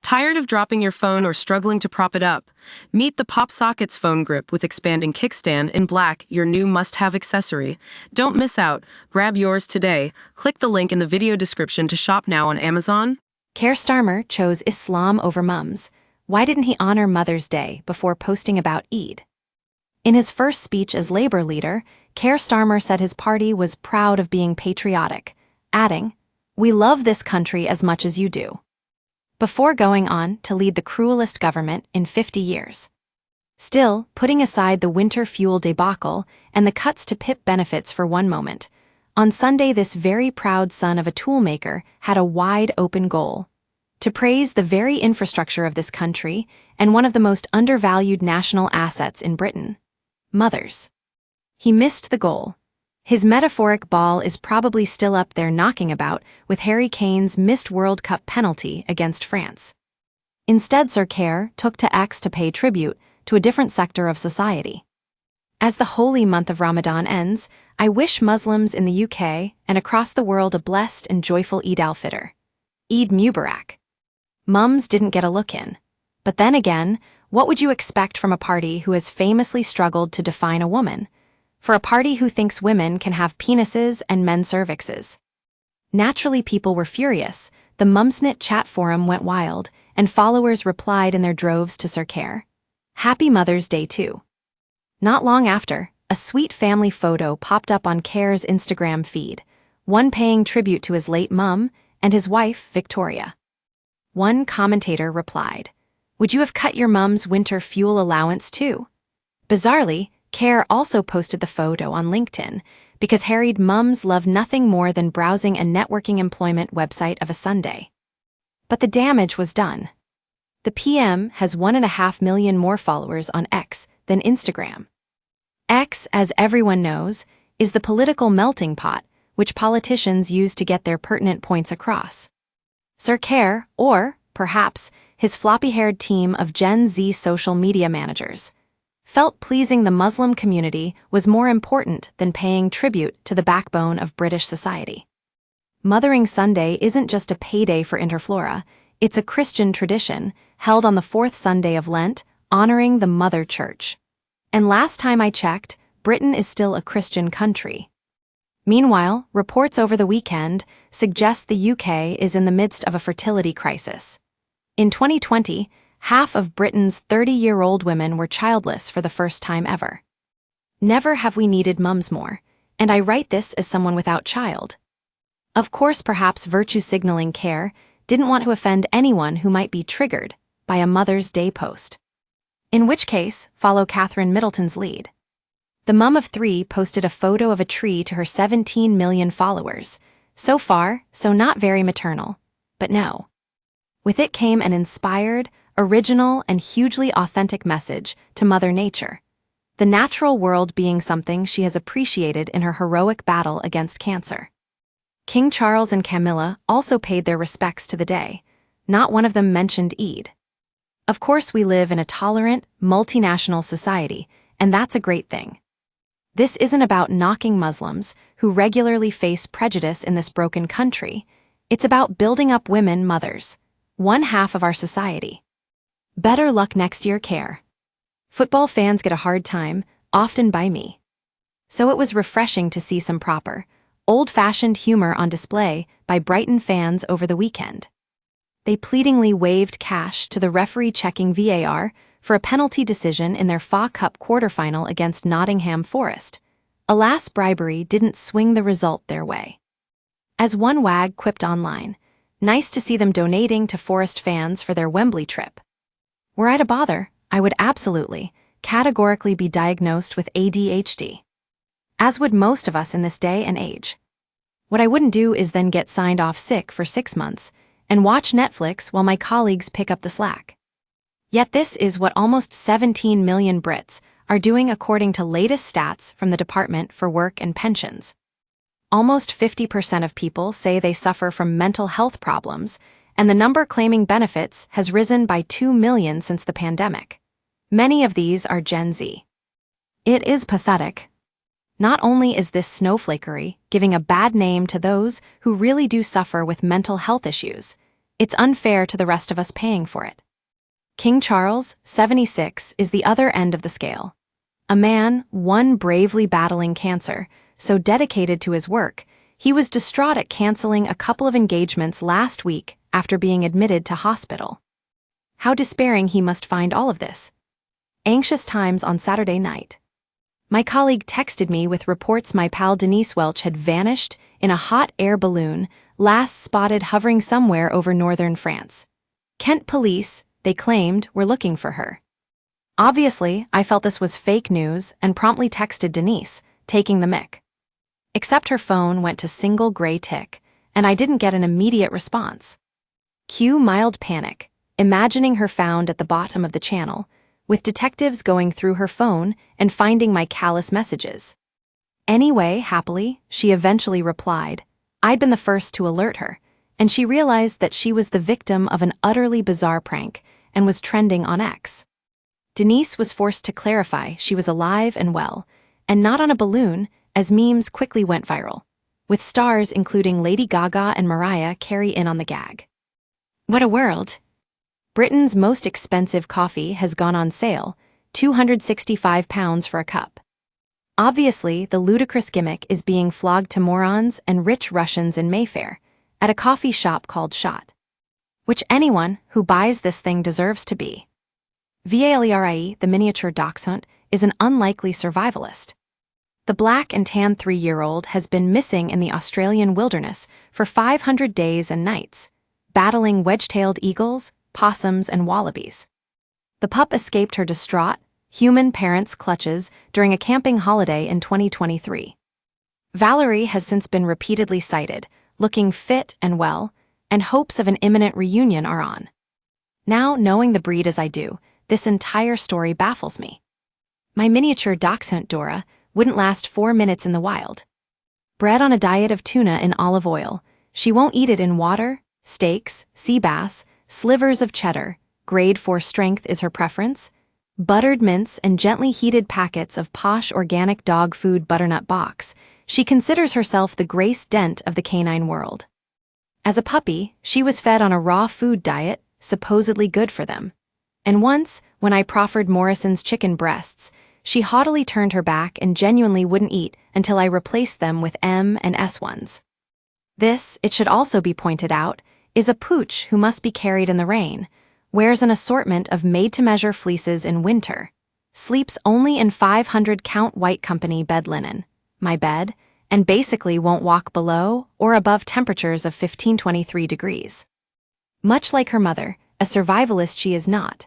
Tired of dropping your phone or struggling to prop it up? Meet the PopSockets phone grip with expanding kickstand in black, your new must-have accessory. Don't miss out. Grab yours today. Click the link in the video description to shop now on Amazon. Keir Starmer chose Islam over mums. Why didn't he honor Mother's Day before posting about Eid? In his first speech as Labour leader, Keir Starmer said his party was proud of being patriotic, adding, "We love this country as much as you do," before going on to lead the cruelest government in 50 years. Still, putting aside the winter fuel debacle and the cuts to PIP benefits for one moment, on Sunday this very proud son of a toolmaker had a wide-open goal: to praise the very infrastructure of this country and one of the most undervalued national assets in Britain: mothers. He missed the goal. His metaphoric ball is probably still up there knocking about with Harry Kane's missed World Cup penalty against France. Instead, Sir Keir took to X to pay tribute to a different sector of society. As the holy month of Ramadan ends, I wish Muslims in the UK and across the world a blessed and joyful Eid al-Fitr. Eid Mubarak. Mums didn't get a look in. But then again, what would you expect from a party who has famously struggled to define a woman? For a party who thinks women can have penises and men cervixes. Naturally, people were furious. The Mumsnet chat forum went wild, and followers replied in their droves to Sir Keir. Happy Mother's Day too. Not long after, a sweet family photo popped up on Keir's Instagram feed, one paying tribute to his late mum and his wife, Victoria. One commentator replied, "Would you have cut your mum's winter fuel allowance too?" Bizarrely, Keir also posted the photo on LinkedIn because harried mums love nothing more than browsing a networking employment website of a Sunday. But the damage was done. The PM has 1.5 million more followers on X than Instagram. X, as everyone knows, is the political melting pot which politicians use to get their pertinent points across. Sir Keir, or perhaps his floppy-haired team of Gen Z social media managers, felt pleasing the Muslim community was more important than paying tribute to the backbone of British society. Mothering Sunday isn't just a payday for Interflora, it's a Christian tradition held on the fourth Sunday of Lent, honoring the Mother Church. And last time I checked, Britain is still a Christian country. Meanwhile, reports over the weekend suggest the UK is in the midst of a fertility crisis. In 2020, half of Britain's 30-year-old women were childless for the first time ever. Never have we needed mums more, and I write this as someone without child. Of course, perhaps virtue-signaling Keir didn't want to offend anyone who might be triggered by a Mother's Day post. In which case, follow Catherine Middleton's lead. The mum of 3 posted a photo of a tree to her 17 million followers. So far, so not very maternal. But no. With it came an inspired, original, and hugely authentic message to Mother Nature, the natural world being something she has appreciated in her heroic battle against cancer. King Charles and Camilla also paid their respects to the day. Not one of them mentioned Eid. Of course, we live in a tolerant, multinational society, and that's a great thing. This isn't about knocking Muslims who regularly face prejudice in this broken country. It's about building up women mothers, one half of our society. Better luck next year, Keir. Football fans get a hard time, often by me. So it was refreshing to see some proper, old-fashioned humor on display by Brighton fans over the weekend. They pleadingly waved cash to the referee checking VAR for a penalty decision in their FA Cup quarterfinal against Nottingham Forest. Alas, bribery didn't swing the result their way. As one wag quipped online, "Nice to see them donating to Forest fans for their Wembley trip. Were I to bother, I would absolutely, categorically be diagnosed with ADHD. As would most of us in this day and age. What I wouldn't do is then get signed off sick for 6 months and watch Netflix while my colleagues pick up the slack. Yet this is what almost 17 million Brits are doing according to latest stats from the Department for Work and Pensions. Almost 50% of people say they suffer from mental health problems, and the number claiming benefits has risen by 2 million since the pandemic. Many of these are Gen Z. It is pathetic. Not only is this snowflakery giving a bad name to those who really do suffer with mental health issues, It's unfair to the rest of us paying for it. King Charles, 76, is the other end of the scale. A man, one bravely battling cancer, so dedicated to his work, he was distraught at canceling a couple of engagements last week after being admitted to hospital. How despairing he must find all of this. Anxious times on Saturday night. My colleague texted me with reports my pal Denise Welch had vanished in a hot air balloon, last spotted hovering somewhere over northern France. Kent police, they claimed, were looking for her. Obviously, I felt this was fake news and promptly texted Denise, taking the mick. Except her phone went to single gray tick, and I didn't get an immediate response. Cue mild panic, imagining her found at the bottom of the channel, with detectives going through her phone and finding my callous messages. Anyway, happily, she eventually replied. I'd been the first to alert her, and she realized that she was the victim of an utterly bizarre prank and was trending on X. Denise was forced to clarify she was alive and well, and not on a balloon, as memes quickly went viral, with stars including Lady Gaga and Mariah Carey in on the gag. What a world! Britain's most expensive coffee has gone on sale, £265 for a cup. Obviously, the ludicrous gimmick is being flogged to morons and rich Russians in Mayfair, at a coffee shop called Shot. Which anyone who buys this thing deserves to be. Valerie, the miniature dachshund, is an unlikely survivalist. The black and tan 3-year-old has been missing in the Australian wilderness for 500 days and nights, battling wedge-tailed eagles, possums, and wallabies. The pup escaped her distraught, human parents' clutches during a camping holiday in 2023. Valerie has since been repeatedly sighted, looking fit and well, and hopes of an imminent reunion are on. Now, knowing the breed as I do, this entire story baffles me. My miniature dachshund Dora wouldn't last 4 minutes in the wild. Bred on a diet of tuna in olive oil, she won't eat it in water, steaks, sea bass, slivers of cheddar, grade 4 strength is her preference, buttered mince and gently heated packets of posh organic dog food butternut box. She considers herself the Grace Dent of the canine world. As a puppy, she was fed on a raw food diet, supposedly good for them. And once, when I proffered Morrison's chicken breasts, she haughtily turned her back and genuinely wouldn't eat until I replaced them with M and S ones. This, it should also be pointed out, is a pooch who must be carried in the rain, wears an assortment of made-to-measure fleeces in winter, sleeps only in 500-count White Company bed linen, my bed, and basically won't walk below or above temperatures of 15-23 degrees. Much like her mother, a survivalist she is not.